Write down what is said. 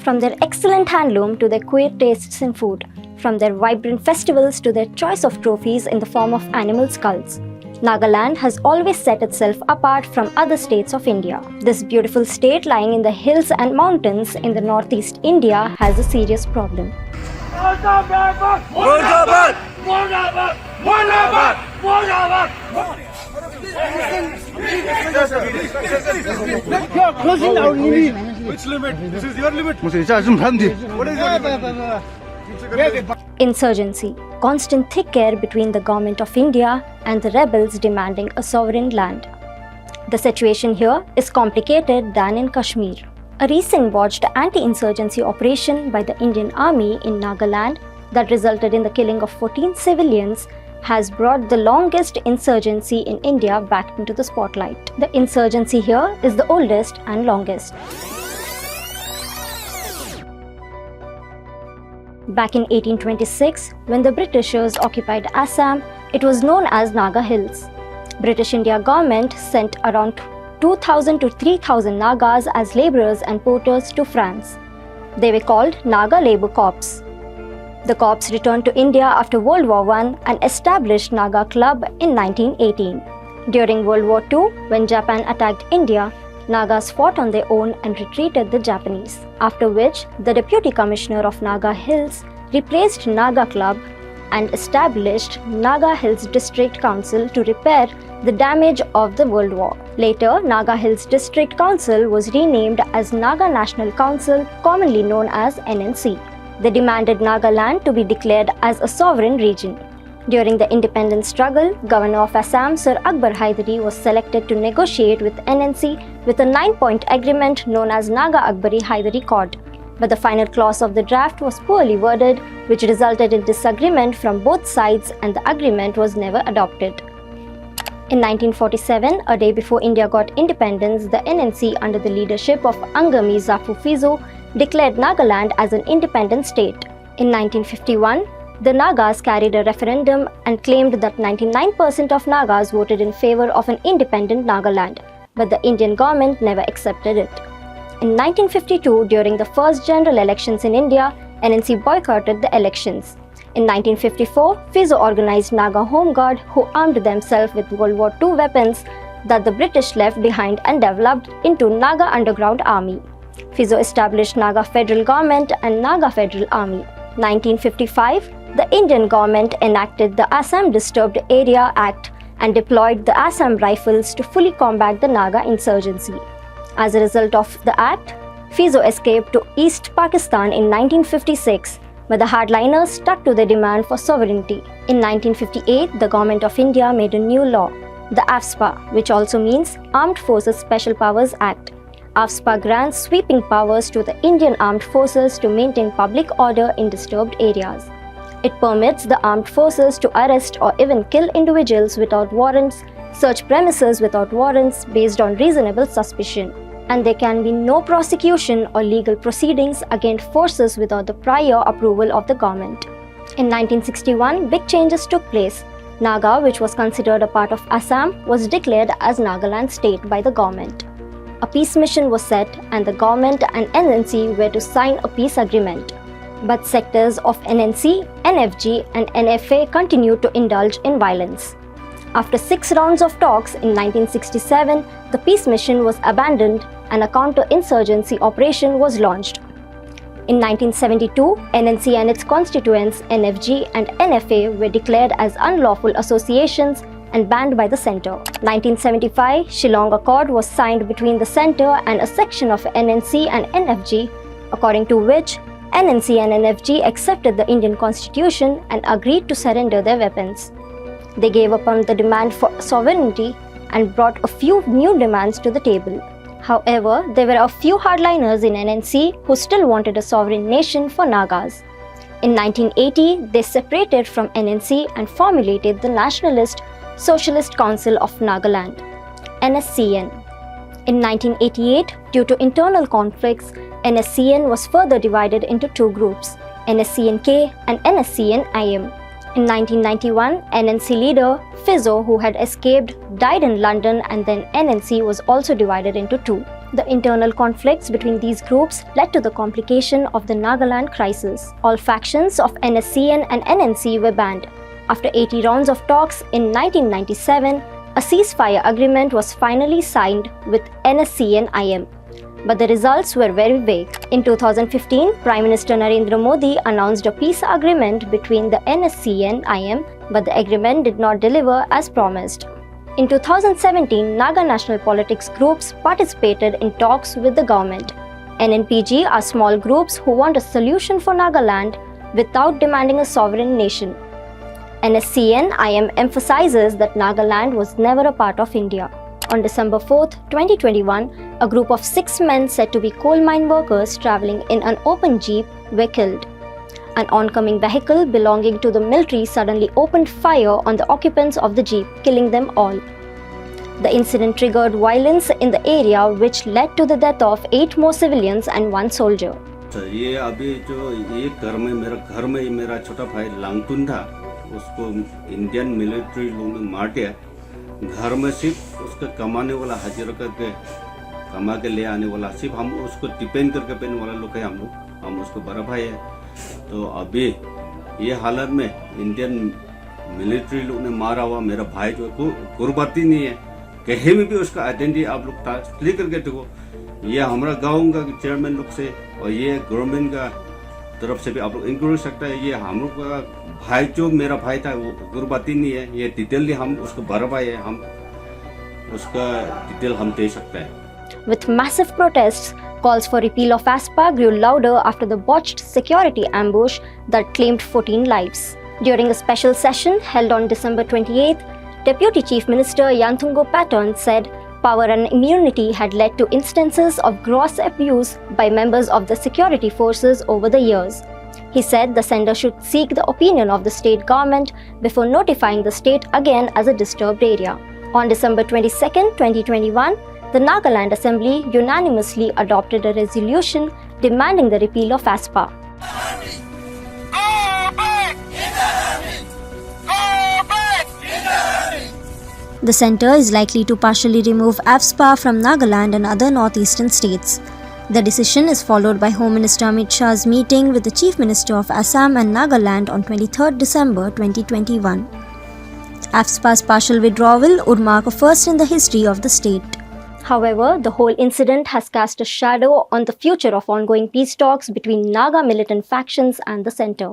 From their excellent handloom to their queer tastes in food, from their vibrant festivals to their choice of trophies in the form of animal skulls, Nagaland has always set itself apart from other states of India. This beautiful state lying in the hills and mountains in the northeast India has a serious problem. Which limit? This is your limit. What is your limit? Insurgency, constant thick air between the government of India and the rebels demanding a sovereign land. The situation here is complicated than in Kashmir. A recent botched anti-insurgency operation by the Indian Army in Nagaland that resulted in the killing of 14 civilians has brought the longest insurgency in India back into the spotlight. The insurgency here is the oldest and longest. Back in 1826, when the Britishers occupied Assam, it was known as Naga Hills. British India government sent around 2,000 to 3,000 Nagas as labourers and porters to France. They were called Naga Labour Corps. The corps returned to India after World War I and established Naga Club in 1918. During World War II, when Japan attacked India, Nagas fought on their own and retreated the Japanese, after which the Deputy Commissioner of Naga Hills replaced Naga Club and established Naga Hills District Council to repair the damage of the World War. Later, Naga Hills District Council was renamed as Naga National Council, commonly known as NNC. They demanded Nagaland to be declared as a sovereign region. During the independence struggle, Governor of Assam Sir Akbar Haidari was selected to negotiate with NNC with a 9-point agreement known as Naga Akbari Haidari Code. But the final clause of the draft was poorly worded, which resulted in disagreement from both sides, and the agreement was never adopted. In 1947, a day before India got independence, the NNC under the leadership of Angami Zafu Fizo declared Nagaland as an independent state. In 1951, the Nagas carried a referendum and claimed that 99% of Nagas voted in favor of an independent Nagaland, but the Indian government never accepted it. In 1952, during the first general elections in India, NNC boycotted the elections. In 1954, Fizo organized Naga Home Guard, who armed themselves with World War II weapons that the British left behind and developed into Naga Underground Army. Fizo established Naga Federal Government and Naga Federal Army. 1955, the Indian government enacted the Assam Disturbed Area Act and deployed the Assam Rifles to fully combat the Naga insurgency. As a result of the act, Fizo escaped to East Pakistan in 1956, but the hardliners stuck to their demand for sovereignty. In 1958, the Government of India made a new law, the AFSPA, which also means Armed Forces Special Powers Act. AFSPA grants sweeping powers to the Indian Armed Forces to maintain public order in disturbed areas. It permits the armed forces to arrest or even kill individuals without warrants, search premises without warrants based on reasonable suspicion, and there can be no prosecution or legal proceedings against forces without the prior approval of the government. In 1961, big changes took place. Naga, which was considered a part of Assam, was declared as Nagaland state by the government. A peace mission was set, and the government and NNC were to sign a peace agreement. But sectors of NNC, NFG and NFA continued to indulge in violence. After 6 rounds of talks in 1967, the peace mission was abandoned and a counter-insurgency operation was launched. In 1972, NNC and its constituents NFG and NFA were declared as unlawful associations and banned by the centre. 1975, Shillong Accord was signed between the centre and a section of NNC and NFG, according to which NNC and NFG accepted the Indian constitution and agreed to surrender their weapons. They gave up on the demand for sovereignty and brought a few new demands to the table. However, there were a few hardliners in NNC who still wanted a sovereign nation for Nagas. In 1980, they separated from NNC and formulated the Nationalist Socialist Council of Nagaland, NSCN. In 1988, due to internal conflicts, NSCN was further divided into 2 groups, NSCN-K and NSCN-IM. In 1991, NNC leader Fizo, who had escaped, died in London, and then NNC was also divided into 2. The internal conflicts between these groups led to the complication of the Nagaland crisis. All factions of NSCN and NNC were banned. After 80 rounds of talks in 1997, a ceasefire agreement was finally signed with NSCN-IM. But the results were very vague. In 2015, Prime Minister Narendra Modi announced a peace agreement between the NSCN-IM, but the agreement did not deliver as promised. In 2017, Naga national politics groups participated in talks with the government. NNPG are small groups who want a solution for Nagaland without demanding a sovereign nation. NSCN-IM emphasizes that Nagaland was never a part of India. On December 4, 2021, a group of 6 men said to be coal mine workers traveling in an open jeep were killed. An oncoming vehicle belonging to the military suddenly opened fire on the occupants of the jeep, killing them all. The incident triggered violence in the area, which led to the death of 8 more civilians and 1 soldier. ये अभी जो ये घर में मेरा छोटा भाई लांगतुन था, उसको इंडियन मिलिट्री लोग ने मार दिया। घर में सिर्फ उसका कमाने वाला हाजिर करके कमा के ले आने वाला, सिर्फ हम उसको डिपेंड करके पहने वाला लोग है हम उसको बड़ा भाई है। तो अभी ये हालत में इंडियन मिलिट्री लोग ने मारा हुआ मेरा भाई जो गुरबाती नहीं है, कहीं में भी उसका आइडेंटिटी आप लोग क्लिक करके देखो। ये हमारा गाँव का चेयरमैन लोग से और ये गवर्नमेंट का तरफ से भी आप लोग इंक्लूड सकता है। ये हम लोग का भाई जो मेरा भाई था वो गुरबाती नहीं है, ये डिटेल हम उसको बड़ा भाई है, हम उसका डिटेल हम दे सकते हैं। With massive protests, calls for repeal of AFSPA grew louder after the botched security ambush that claimed 14 lives. During a special session held on December 28th, Deputy Chief Minister Yanthungo Patton said power and immunity had led to instances of gross abuse by members of the security forces over the years. He said the sender should seek the opinion of the state government before notifying the state again as a disturbed area. On December 22, 2021, the Nagaland Assembly unanimously adopted a resolution demanding the repeal of AFSPA. The centre is likely to partially remove AFSPA from Nagaland and other northeastern states. The decision is followed by Home Minister Amit Shah's meeting with the Chief Minister of Assam and Nagaland on 23rd December 2021. AFSPA's partial withdrawal would mark a first in the history of the state. However, the whole incident has cast a shadow on the future of ongoing peace talks between Naga militant factions and the centre.